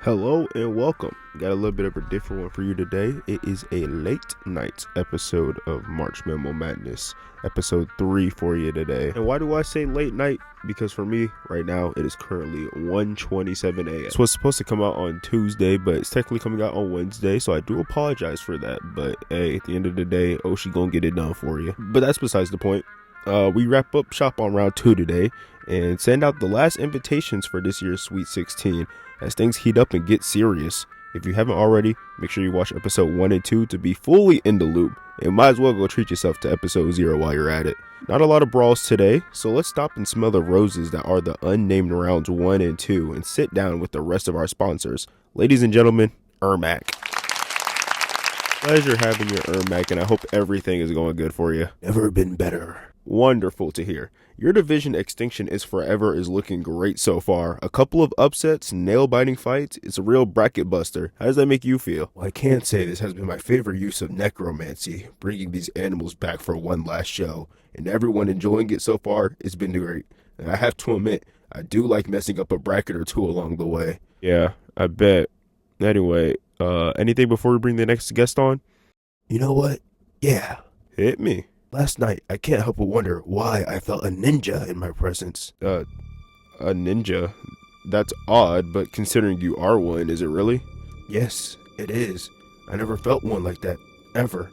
Hello and welcome. Got a little bit of a different one for you today. It is a late night episode of MMM Madness, episode 3 for you today. And why do I say late night? Because for me, right now, it is currently 1:27 a.m. So it's supposed to come out on Tuesday, but it's technically coming out on Wednesday, so I do apologize for that. But hey, at the end of the day, Oshi gonna get it done for you. But that's besides the point. We wrap up shop on round 2 today and send out the last invitations for this year's Sweet 16 as things heat up and get serious. If you haven't already, make sure you watch episode 1 and 2 to be fully in the loop, and might as well go treat yourself to episode 0 while you're at it. Not a lot of brawls today, so let's stop and smell the roses that are the unnamed rounds 1 and 2 and sit down with the rest of our sponsors. Ladies and gentlemen, Ermac. Pleasure having you, Ermac, and I hope everything is going good for you. Never been better. Wonderful to hear. Your division extinction is forever is looking great so far. A couple of upsets, nail-biting fights. It's a real bracket buster. How does that make you feel? Well, I can't say this has been my favorite use of necromancy, bringing these animals back for one last show. And everyone enjoying it so far. It's been great. And I have to admit, I do like messing up a bracket or two along the way. Yeah, I bet. Anyway, anything before we bring the next guest on? You know what? Yeah. Hit me. Last night, I can't help but wonder why I felt a ninja in my presence. A ninja? That's odd, but considering you are one, is it really? Yes, it is. I never felt one like that, ever.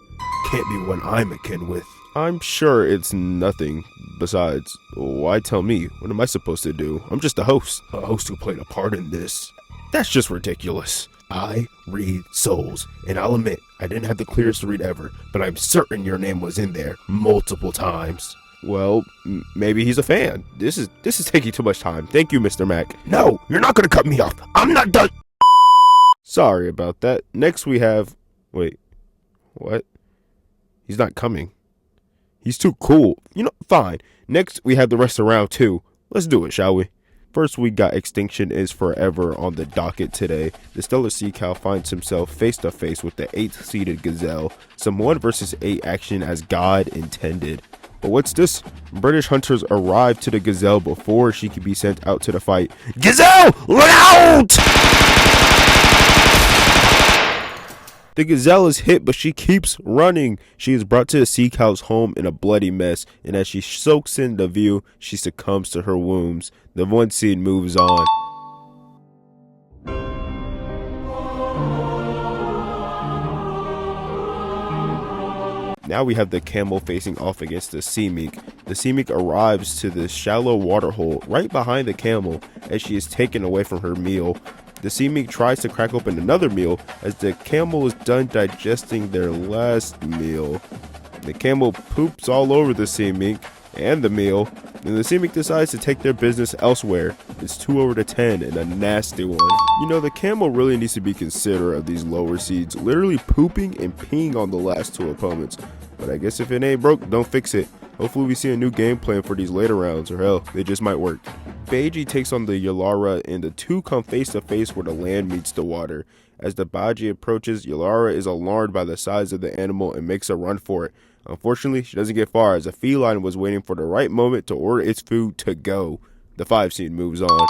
Can't be one I'm akin with. I'm sure it's nothing. Besides, why tell me? What am I supposed to do? I'm just a host. A host who played a part in this. That's just ridiculous. I read souls, and I'll admit, I didn't have the clearest read ever, but I'm certain your name was in there multiple times. Well, maybe he's a fan. This is taking too much time. Thank you, Mr. Mac. No, you're not gonna cut me off. I'm not done. Sorry about that. Next we have... Wait. What? He's not coming. He's too cool. You know, fine. Next we have the rest of round 2. Let's do it, shall we? First, we got Extinction is Forever on the docket today. The Stellar Sea Cow finds himself face to face with the 8th-seeded Gazelle. Some 1 versus 8 action as God intended. But what's this? British hunters arrive to the Gazelle before she can be sent out to the fight. Gazelle, look out! The Gazelle is hit, but she keeps running. She is brought to the Sea Cow's home in a bloody mess, and as she soaks in the view, she succumbs to her wounds. The 1 seed moves on. Now we have the Camel facing off against the Sea Meek. The Sea Meek arrives to the shallow water hole right behind the Camel as she is taken away from her meal. The Sea Meek tries to crack open another meal as the Camel is done digesting their last meal. The Camel poops all over the Sea Meek and the meal, and the Sea Meek decides to take their business elsewhere. It's 2/10 and a nasty one. You know, the Camel really needs to be considerate of these lower seeds, literally pooping and peeing on the last 2 opponents. But I guess if it ain't broke, don't fix it. Hopefully we see a new game plan for these later rounds, or hell, they just might work. Baiji takes on the Yalara, and the two come face to face where the land meets the water. As the Baiji approaches, Yalara is alarmed by the size of the animal and makes a run for it. Unfortunately, she doesn't get far as a feline was waiting for the right moment to order its food to go. The 5 seed moves on.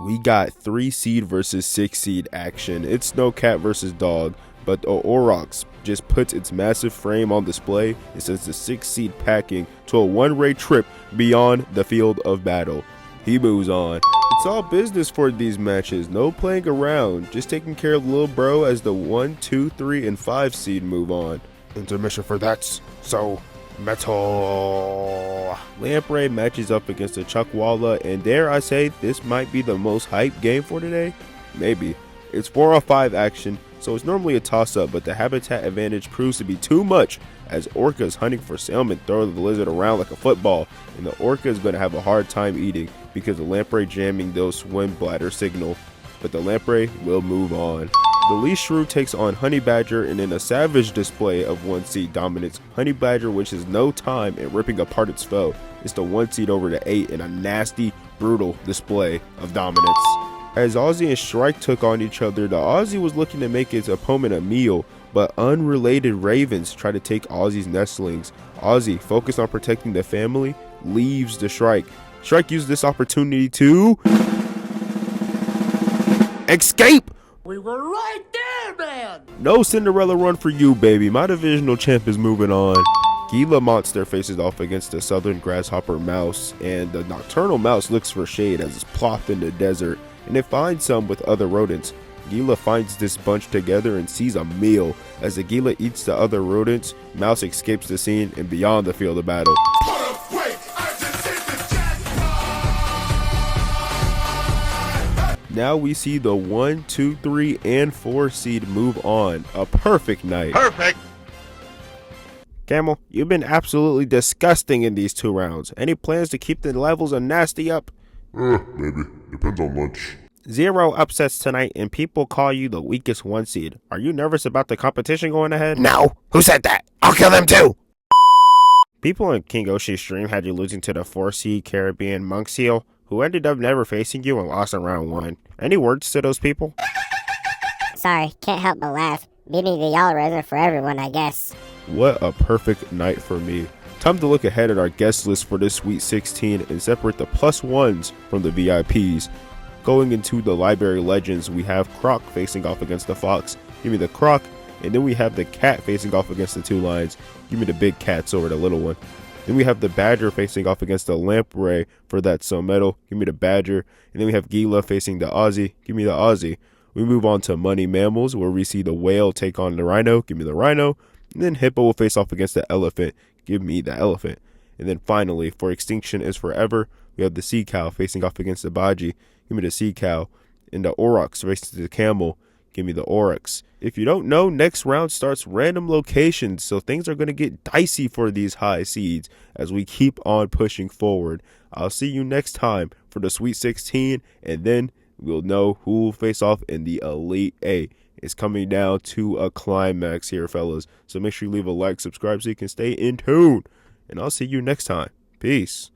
We got 3 seed versus 6 seed action. It's no cat versus dog, but the Aurochs just puts its massive frame on display and sends the 6 seed packing to a one-way trip beyond the field of battle. He moves on. It's all business for these matches, no playing around, just taking care of little bro as the 1, 2, 3, and 5 seed move on. Intermission for that. So, metal. Lamprey matches up against the Chuckwalla, and dare I say, this might be the most hyped game for today? Maybe. It's 4-on-5 action, so it's normally a toss-up, but the habitat advantage proves to be too much as orcas hunting for salmon throw the lizard around like a football, and the orca is going to have a hard time eating because the lamprey jamming those swim bladder signal, but the lamprey will move on. The least shrew takes on Honey Badger, and in a savage display of 1 seed dominance, Honey Badger wastes no time in ripping apart its foe. It's the 1 seed over the 8 in a nasty, brutal display of dominance. As Ozzy and Shrike took on each other, the Ozzy was looking to make its opponent a meal, but unrelated ravens try to take Ozzy's nestlings. Ozzy, focused on protecting the family, leaves the Shrike. Shrike used this opportunity to escape. We were right there, man! No Cinderella run for you, baby. My divisional champ is moving on. Gila Monster faces off against the Southern Grasshopper Mouse, and the Nocturnal Mouse looks for shade as it's plopped in the desert, and it finds some with other rodents. Gila finds this bunch together and sees a meal. As the Gila eats the other rodents, Mouse escapes the scene and beyond the field of battle. Now we see the 1, 2, 3, and 4 seed move on. A perfect night. Perfect. Camel, you've been absolutely disgusting in these 2 rounds. Any plans to keep the levels of nasty up? Maybe. Depends on lunch. 0 upsets tonight and people call you the weakest 1 seed. Are you nervous about the competition going ahead? No. Who said that? I'll kill them too. People on King Oshi's stream had you losing to the 4 seed Caribbean Monk Seal, who ended up never facing you and lost in round 1. Any words to those people? Sorry, can't help but laugh. Beating the y'all isn't for everyone, I guess. What a perfect night for me. Time to look ahead at our guest list for this Sweet 16 and separate the +1s from the VIPs. Going into the Library Legends, we have Croc facing off against the Fox. Give me the Croc. And then we have the Cat facing off against the 2 Lions. Give me the big cats over the little one. Then we have the Badger facing off against the Lamprey for that Metal. Give me the Badger. And then we have Gila facing the Aussie. Give me the Aussie. We move on to Money Mammals, where we see the Whale take on the Rhino. Give me the Rhino. And then Hippo will face off against the Elephant. Give me the Elephant. And then finally, for Extinction is Forever, we have the Sea Cow facing off against the Baji. Give me the Sea Cow. And the Aurochs facing the Camel. Give me the Oryx. If you don't know, next round starts random locations, so things are going to get dicey for these high seeds as we keep on pushing forward. I'll see you next time for the Sweet 16, and then we'll know who will face off in the Elite 8. It's coming down to a climax here, fellas, so make sure you leave a like, subscribe so you can stay in tune, and I'll see you next time. Peace.